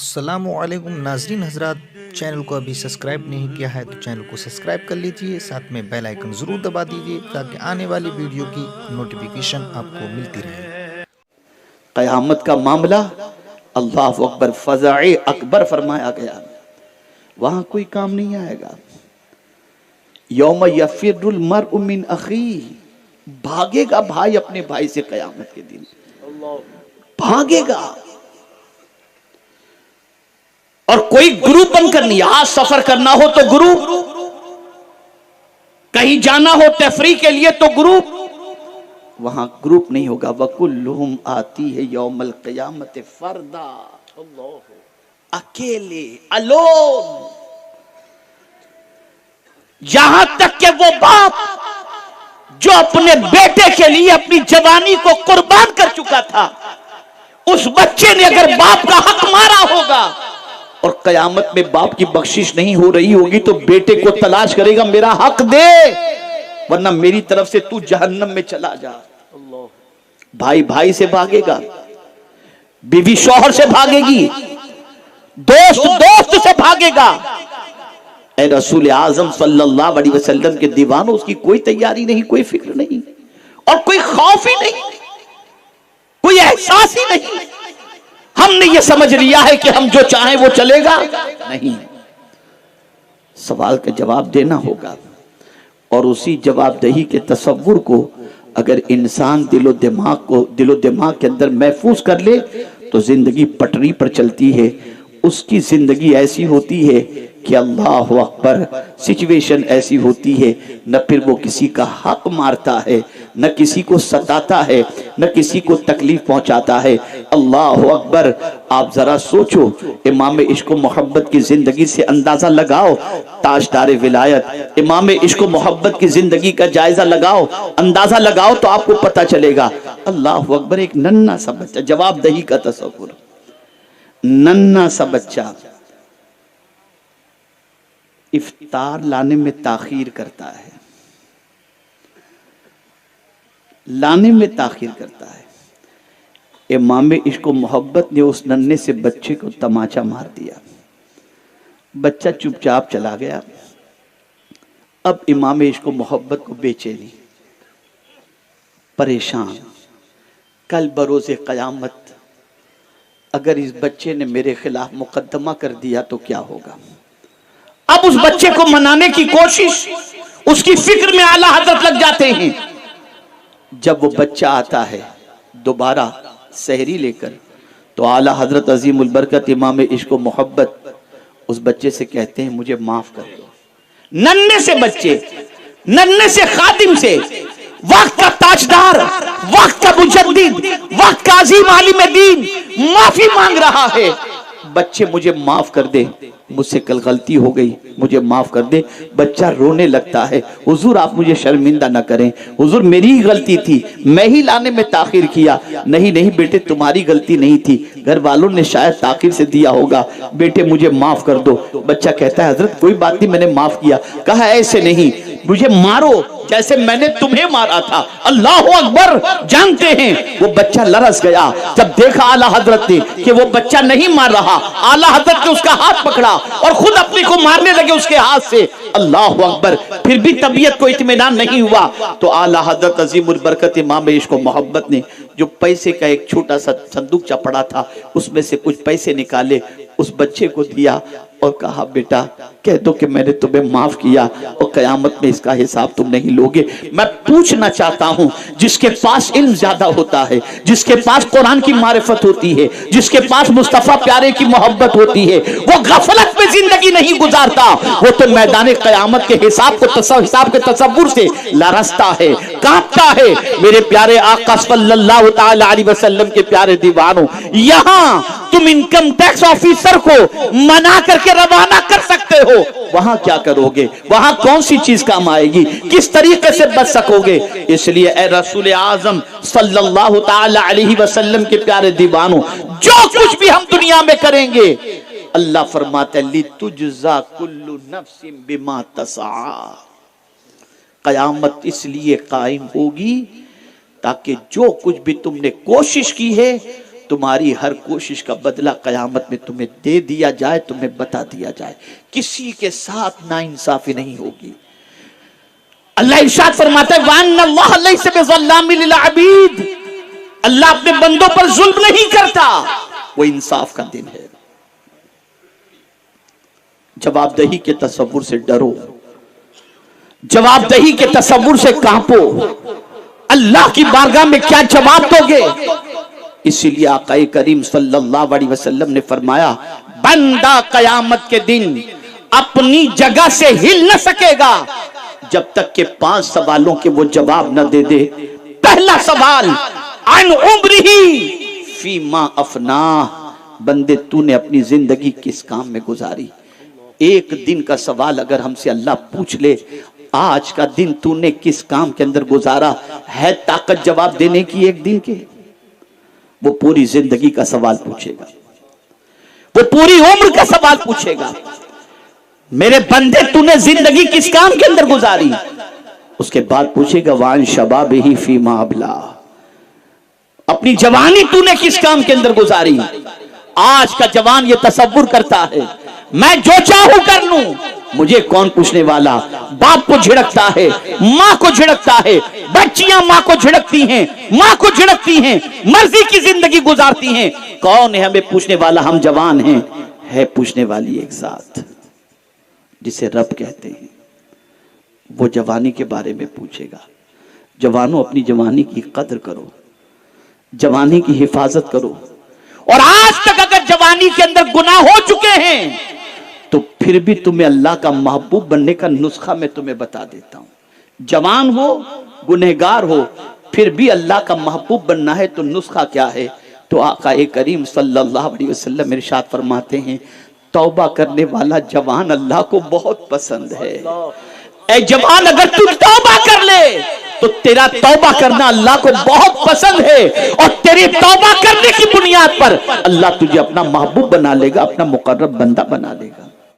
السلام علیکم ناظرین حضرات، چینل کو ابھی سبسکرائب نہیں کیا ہے تو چینل کو سبسکرائب کر لیجئے، ساتھ میں بیل آئیکن ضرور دبا دیجئے تاکہ آنے والی ویڈیو کی نوٹیفیکیشن آپ کو ملتی رہے۔ قیامت کا معاملہ اللہ اکبر، فزع اکبر فرمایا گیا، وہاں کوئی کام نہیں آئے گا۔ یوم یفر المرء من اخیہ، بھاگے گا بھائی اپنے بھائی سے قیامت کے دن، بھاگے گا۔ اور کوئی گروپ بن کر نہیں، آج سفر کرنا ہو تو گروپ، کہیں جانا ہو تفریح کے لیے تو گروپ، وہاں گروپ نہیں ہوگا۔ وَكُلُّهُمْ آتِيهِ يَوْمَ الْقِيَامَةِ فَرْدًا، اکیلے، alone۔ یہاں تک کہ وہ باپ جو اپنے بیٹے کے لیے اپنی جوانی کو قربان کر چکا تھا، اس بچے نے اگر باپ کا حق مارا ہوگا اور قیامت میں باپ کی بخشش نہیں ہو رہی ہوگی تو بیٹے کو تلاش کرے گا، میرا حق دے ورنہ میری طرف سے تو جہنم میں چلا جا۔ بھائی بھائی سے بھاگے گا، بیوی شوہر سے بھاگے گی، دوست دوست سے بھاگے گا۔ اے رسول اعظم صلی اللہ علیہ وسلم کے دیوانوں، اس کی کوئی تیاری نہیں، کوئی فکر نہیں، اور کوئی خوف ہی نہیں، کوئی احساس ہی نہیں۔ ہم نے یہ سمجھ لیا ہے کہ ہم جو چاہیں وہ چلے گا، نہیں، سوال کا جواب دینا ہوگا۔ اور اسی جواب دہی کے تصور کو اگر انسان دل و دماغ کے اندر محفوظ کر لے تو زندگی پٹری پر چلتی ہے۔ اس کی زندگی ایسی ہوتی ہے کہ اللہ اکبر، سچویشن ایسی ہوتی ہے، نہ پھر وہ کسی کا حق مارتا ہے، نہ کسی کو ستاتا ہے، نہ کسی کو تکلیف پہنچاتا ہے۔ اللہ اکبر، آپ ذرا سوچو، امام عشق و محبت کی زندگی سے اندازہ لگاؤ، تاجدار ولایت امام عشق و محبت کی زندگی کا جائزہ لگاؤ، اندازہ لگاؤ تو آپ کو پتہ چلے گا۔ اللہ اکبر، ایک ننھا سا بچہ، جواب دہی کا تصور، ننھا سا بچہ افطار لانے میں تاخیر کرتا ہے، لانے میں تاخیر کرتا ہے۔ امام عشق و محبت نے اس ننھے سے بچے کو تماچا مار دیا، بچہ چپ چاپ چلا گیا۔ اب امام عشق و محبت کو بے چینی، پریشان، کل بروز قیامت اگر اس بچے نے میرے خلاف مقدمہ کر دیا تو کیا ہوگا؟ اب اس بچے کو منانے کی کوشش، اس کی فکر میں اعلیٰ حضرت لگ جاتے ہیں۔ جب وہ بچہ آتا ہے دوبارہ سحری لے کر تو اعلیٰ حضرت عظیم البرکت امام عشق و محبت اس بچے سے کہتے ہیں مجھے معاف کر دو۔ ننھے سے بچے، ننھے سے خادم سے، وقت کا تاجدار، وقت کا مجدد، وقت کا عظیم عالم دین معافی مانگ رہا ہے، بچے مجھے معاف کر دے، مجھ سے کل غلطی ہو گئی، مجھے معاف کر دے۔ بچہ رونے لگتا ہے، حضور آپ مجھے شرمندہ نہ کریں، حضور میری ہی غلطی تھی، میں ہی لانے میں تاخیر کیا۔ نہیں نہیں بیٹے، تمہاری غلطی نہیں تھی، گھر والوں نے شاید تاخیر سے دیا ہوگا، بیٹے مجھے معاف کر دو۔ بچہ کہتا ہے حضرت کوئی بات نہیں، میں نے معاف کیا۔ کہا ایسے نہیں، مجھے مارو جیسے میں نے تمہیں مارا تھا۔ اللہ اکبر، جانتے ہیں وہ بچہ لرز گیا جب دیکھا اعلیٰ حضرت نے کہ وہ بچہ نہیں مار رہا۔ اعلیٰ حضرت نے اس کا ہاتھ پکڑا اور خود اپنے کو مارنے لگے اس کے ہاتھ سے۔ اللہ اکبر، پھر بھی طبیعت کو اطمینان نہیں ہوا تو اعلیٰ حضرت عظیم البرکت امام عشق و محبت نے جو پیسے کا ایک چھوٹا سا صندوق پڑا تھا اس میں سے کچھ پیسے نکالے، اس بچے کو دیا اور کہا بیٹا کہہ دو کہ میں نے تمہیں معاف کیا اور قیامت میں اس کا حساب تم نہیں لوگے۔ میں پوچھنا چاہتا ہوں، جس کے پاس علم زیادہ ہوتا ہے، جس کے پاس قرآن کی معرفت ہوتی ہے، جس کے پاس مصطفیٰ پیارے کی محبت ہوتی ہے، وہ غفلت میں زندگی نہیں گزارتا، وہ تو میدان قیامت کے حساب کے تصور سے لرزتا ہے، کانپتا ہے۔ میرے پیارے آقا صلی اللہ تعالی علیہ وسلم کے پیارے دیوانوں، یہاں تم انکم ٹیکس آفیسر کو منا کر کے روانہ کر سکتے ہو، وہاں کیا کرو گے؟ وہاں کون سی چیز کام آئے گی؟ کس طریقے سے بچ سکو گے؟ اس لیے اے رسول اعظم صلی اللہ تعالی علیہ وسلم کے پیارے دیوانوں، جو کچھ بھی ہم دنیا میں کریں گے اللہ فرماتا ہے لِتُجْزَا كُلُّ نَفْسٍ بِمَا تَسْعَىٰ، قیامت اس لیے قائم ہوگی تاکہ جو کچھ بھی تم نے کوشش کی ہے تمہاری ہر کوشش کا بدلہ قیامت میں تمہیں دے دیا جائے، تمہیں بتا دیا جائے، کسی کے ساتھ ناانصافی نہیں ہوگی۔ اللہ ارشاد فرماتا ہے وَأَنَّ اللَّهَ لَيْسَ بِظَلَّامٍ لِلْعَبِيدِ، اللہ اپنے بندوں پر ظلم نہیں کرتا، وہ انصاف کا دن ہے۔ جواب دہی کے تصور سے ڈرو، جواب دہی کے تصور سے کانپو، اللہ کی بارگاہ میں کیا جواب دو گے؟ اسی لیے آقا کریم صلی اللہ علیہ وسلم نے فرمایا بندہ قیامت کے دن اپنی جگہ سے ہل نہ سکے گا جب تک کہ 5 سوالوں کے وہ جواب نہ دے دے۔ پہلا سوال عن عمرہ فیما افناہ، بندے تو نے اپنی زندگی کس کام میں گزاری؟ ایک دن کا سوال اگر ہم سے اللہ پوچھ لے آج کا دن تو نے کس کام کے اندر گزارا، ہے طاقت جواب دینے کی ایک دن کے؟ وہ پوری زندگی کا سوال پوچھے گا، وہ پوری عمر کا سوال پوچھے گا، میرے بندے تو نے زندگی کس کام کے اندر گزاری؟ اس کے بعد پوچھے گا وان شبابہ فیما ابلا، اپنی جوانی تو نے کس کام کے اندر گزاری؟ آج کا جوان یہ تصور کرتا ہے میں جو چاہوں کر لوں، مجھے کون پوچھنے والا؟ باپ کو جھڑکتا ہے، ماں کو جھڑکتا ہے، بچیاں ماں کو جھڑکتی ہیں، ماں کو جھڑکتی ہیں، مرضی کی زندگی گزارتی ہیں، کون ہے ہمیں پوچھنے والا؟ ہم جوان ہیں، ہے پوچھنے والی ایک ذات جسے رب کہتے ہیں، وہ جوانی کے بارے میں پوچھے گا۔ جوانوں اپنی جوانی کی قدر کرو، جوانی کی حفاظت کرو، اور آج تک اگر جوانی کے اندر گناہ ہو چکے ہیں تو پھر بھی تمہیں اللہ کا محبوب بننے کا نسخہ میں تمہیں بتا دیتا ہوں۔ جوان ہو، گنہگار ہو، پھر بھی اللہ کا محبوب بننا ہے تو نسخہ کیا ہے؟ تو آقا کریم صلی اللہ علیہ وسلم ارشاد فرماتے ہیں توبہ کرنے والا جوان اللہ کو بہت پسند ہے۔ اے جوان اگر تو توبہ کر لے تو تیرا توبہ کرنا اللہ کو بہت پسند ہے، اور تیری توبہ کرنے کی بنیاد پر اللہ تجھے اپنا محبوب بنا لے گا، اپنا مقرب بندہ بنا لے گا۔